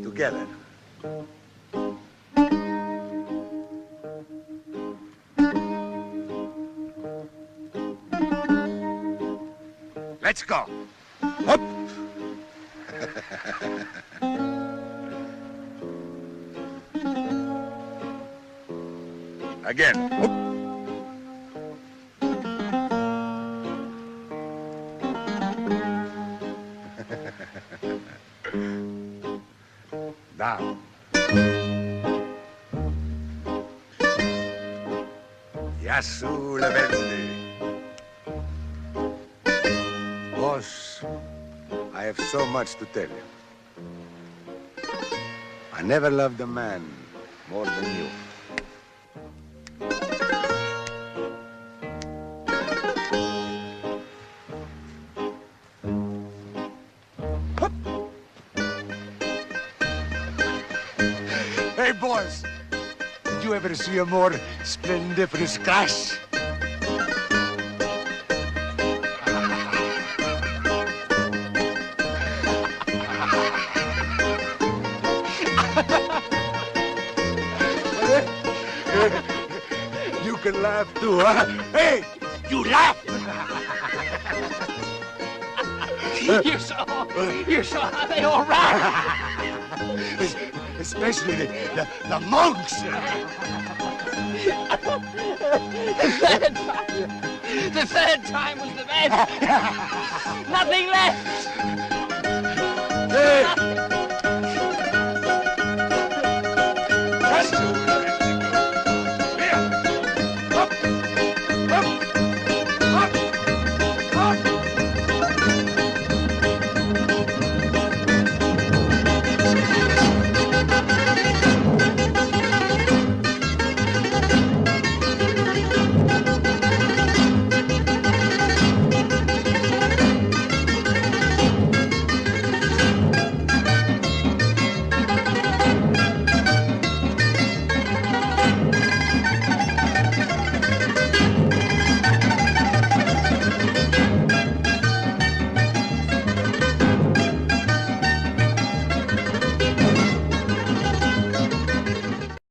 Together. Let's go. Up. Again. Up. Down. Yasu Levende. Boss, I have so much to tell you. I never loved a man more than you. Hey, boss, did you ever see a more splendiferous crash? You can laugh too, huh? Hey, you laugh! You're so happy, all right. Especially the monks. The third time was the best. Nothing left.